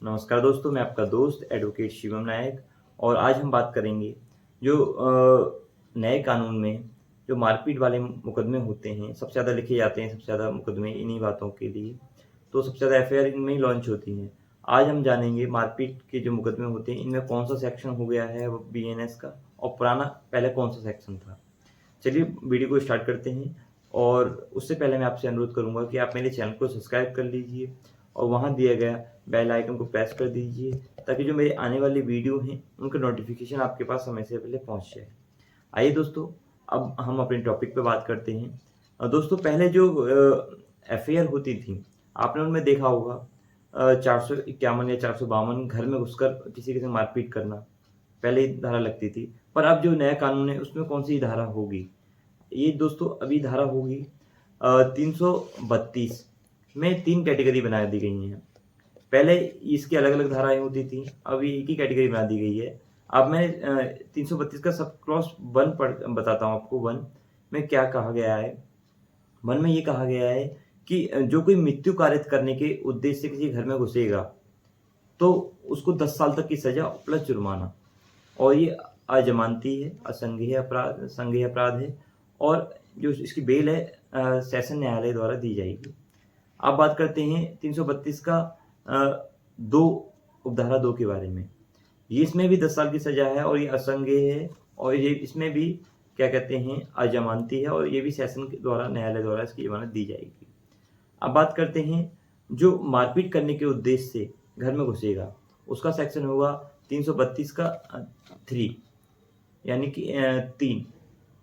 नमस्कार दोस्तों, मैं आपका दोस्त एडवोकेट शिवम नायक और आज हम बात करेंगे जो नए कानून में जो मारपीट वाले मुकदमे होते हैं, सबसे ज़्यादा लिखे जाते हैं, सबसे ज़्यादा मुकदमे इन्हीं बातों के लिए, तो सबसे ज़्यादा एफआईआर इनमें ही लॉन्च होती हैं। आज हम जानेंगे मारपीट के जो मुकदमे होते हैं, इनमें कौन-सा सेक्शन हो गया है वो बीएनएस का और पुराना पहले कौन-सा सेक्शन था। चलिए वीडियो को स्टार्ट करते हैं और उससे पहले मैं आपसे अनुरोध करूँगा कि आप मेरे चैनल को सब्सक्राइब कर लीजिए और वहाँ दिया गया बेल आइकन को प्रेस कर दीजिए ताकि जो मेरे आने वाली वीडियो हैं उनका नोटिफिकेशन आपके पास समय से पहले पहुँच जाए। आइए दोस्तों, अब हम अपने टॉपिक पे बात करते हैं। दोस्तों पहले जो एफआईआर होती थी, आपने उनमें देखा होगा 451 या 452 घर में घुसकर किसी के साथ मारपीट करना, पहले ही धारा लगती थी। पर अब जो नया कानून है उसमें कौन-सी धारा होगी? ये दोस्तों अभी धारा होगी 332 में 3 कैटेगरी बना दी गई हैं। पहले इसकी अलग-अलग धाराएँ होती थी, अब ये एक ही कैटेगरी बना दी गई है। अब मैं 332 का सब क्लॉज़ 1 बताता हूँ आपको। 1 में क्या कहा गया है? 1 में ये कहा गया है कि जो कोई मृत्यु कारित करने के उद्देश्य से किसी घर में घुसेगा, तो उसको 10 साल तक की सज़ा प्लस जुर्माना। और ये अज़मानती है, संज्ञेय अपराध है और जो इसकी बेल है सेशन न्यायालय द्वारा दी जाएगी। अब बात करते हैं 332 का 2 उपधारा 2 के बारे में। ये इसमें भी 10 साल की सज़ा है और ये असंज्ञेय है और ये इसमें भी क्या कहते हैं अज़मानती है और ये भी सेशन के द्वारा न्यायालय द्वारा इसकी ज़मानत दी जाएगी। अब बात करते हैं जो मारपीट करने के उद्देश्य से घर में घुसेगा, उसका सेक्शन होगा 332 का 3 यानी कि 3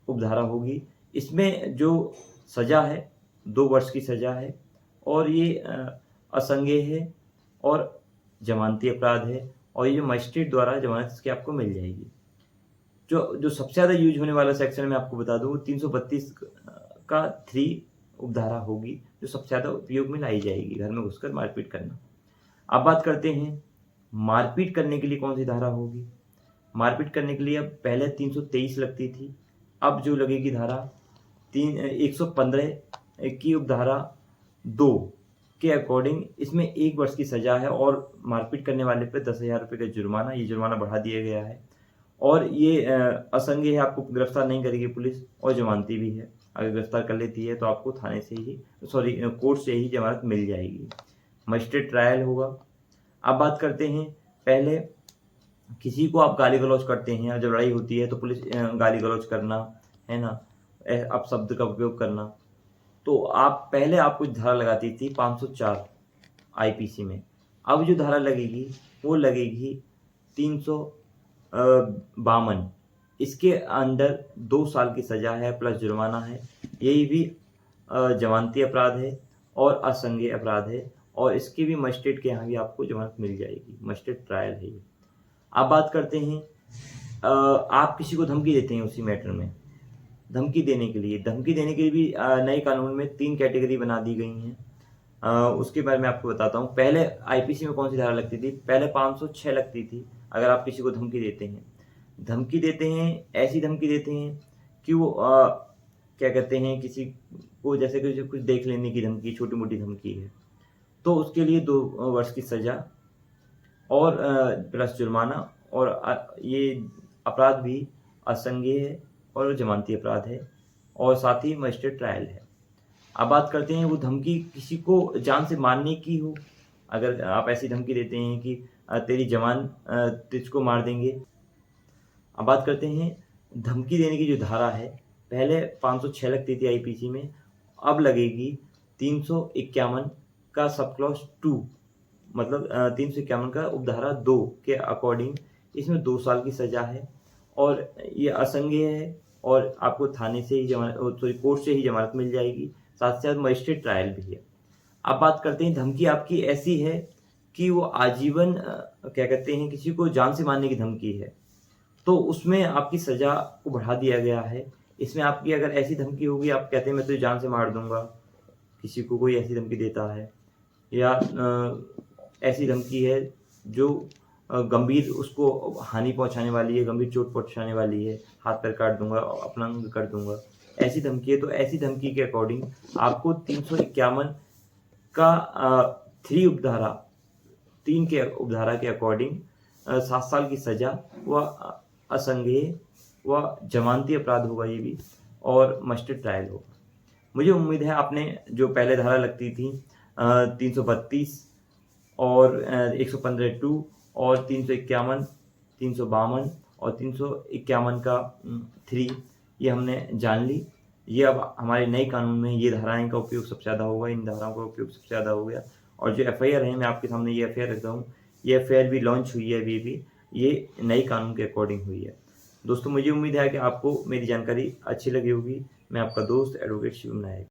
उपधारा होगी। इसमें जो सज़ा है 2 वर्ष की सज़ा है और ये असंज्ञेय है और ज़मानती अपराध है और ये जो मजिस्ट्रेट द्वारा ज़मानत इसकी आपको मिल जाएगी। जो सबसे ज़्यादा यूज़ होने वाला सेक्शन मैं आपको बता दूँ 332 का 3 उपधारा होगी, जो सबसे ज़्यादा उपयोग में लाई जाएगी, घर में घुसकर मारपीट करना। अब बात करते हैं मारपीट करने के लिए कौन-सी धारा होगी? मारपीट करने के लिए अब पहले 323 लगती थी, अब जो लगेगी धारा 115 की उपधारा 2 के अकॉर्डिंग इसमें 1 वर्ष की सज़ा है और मारपीट करने वाले पे 10,000 रुपए का जुर्माना, ये जुर्माना बढ़ा दिया गया है और ये असंज्ञेय है, आपको गिरफ्तार नहीं करेगी पुलिस और ज़मानती भी है। अगर गिरफ्तार कर लेती है तो आपको थाने से ही कोर्ट से ही ज़मानत मिल जाएगी। मजिस्ट्रेट ट्रायल होगा। अब बात करते हैं पहले किसी को आप गाली-गलौज करते हैं, जब लड़ाई होती है तो पुलिस गाली-गलौज करना, है ना? अपशब्द का उपयोग करना, तो आप पहले आपको धारा लगाती थी 504 आईपीसी में। अब जो धारा लगेगी वो लगेगी 352। इसके अंदर 2 साल की सज़ा है प्लस जुर्माना है। यही भी ज़मानती अपराध है और असंज्ञेय अपराध है और इसकी भी मजिस्ट्रेट के यहाँ भी आपको ज़मानत मिल जाएगी। मजिस्ट्रेट ट्रायल है ये। अब बात करते हैं आप किसी को धमकी देते हैं उसी मैटर में। धमकी देने के लिए भी नए कानून में 3 कैटेगरी बना दी गई हैं। उसके बारे में आपको बताता हूँ। पहले आईपीसी में कौन-सी धारा लगती थी? पहले 506 लगती थी, अगर आप किसी को धमकी देते हैं। ऐसी धमकी देते हैं कि वो क्या कहते हैं, किसी को जैसे कि कुछ देख लेने की धमकी, छोटी-मोटी धमकी है, तो उसके लिए 2 वर्ष की सज़ा और प्लस जुर्माना और ये अपराध भी असंज्ञेय है और ज़मानती अपराध है और साथ ही मजिस्ट्रेट ट्रायल है। अब बात करते हैं वो धमकी किसी को जान से मारने की हो, अगर आप ऐसी धमकी देते हैं कि तेरी जवान तुझको मार देंगे। अब बात करते हैं धमकी देने की जो धारा है, पहले 506 लगती थी आईपीसी में, अब लगेगी 351 का सब क्लॉज़ 2 मतलब 351 का उपधारा 2 के अकॉर्डिंग इसमें 2 साल की सज़ा है और ये असंज्ञेय है और आपको थाने से ही कोर्ट से ही ज़मानत मिल जाएगी, साथ ही साथ मजिस्ट्रेट ट्रायल भी है। अब बात करते हैं धमकी आपकी ऐसी है कि वो आजीवन क्या कहते हैं, किसी को जान से मारने की धमकी है, तो उसमें आपकी सज़ा को बढ़ा दिया गया है। इसमें आपकी अगर ऐसी धमकी होगी, आप कहते हैं मैं तुझे जान से मार दूँगा, किसी को कोई ऐसी धमकी देता है या ऐसी धमकी है जो गंभीर उसको हानि पहुँचाने वाली है, गंभीर चोट पहुँचाने वाली है, हाथ-पैर काट दूँगा, अपंग कर दूँगा, ऐसी धमकी है, तो ऐसी धमकी के अकॉर्डिंग आपको 351 का 3 उपधारा 3 के उपधारा के अकॉर्डिंग 7 साल की सज़ा व असंज्ञेय व जमानती अपराध होगा ये भी, और मस्टर्ड ट्रायल होगा। मुझे उम्मीद है आपने जो पहले धारा लगती थी 332 और 115(2) और 351, 352 और 351 का 3, ये हमने जान ली। ये अब हमारे नए कानून में ये धाराएँ का उपयोग सबसे ज़्यादा होगा, इन धाराओं का उपयोग सबसे ज़्यादा हो गया। और जो एफआईआर है, मैं आपके सामने ये एफआईआर रख रहा हूँ, ये एफआईआर भी लॉन्च हुई है अभी भी, ये नए कानून के अकॉर्डिंग हुई है। दोस्तों मुझे उम्मीद है कि आपको मेरी जानकारी अच्छी लगी होगी। मैं आपका दोस्त एडवोकेट शिवम नायक।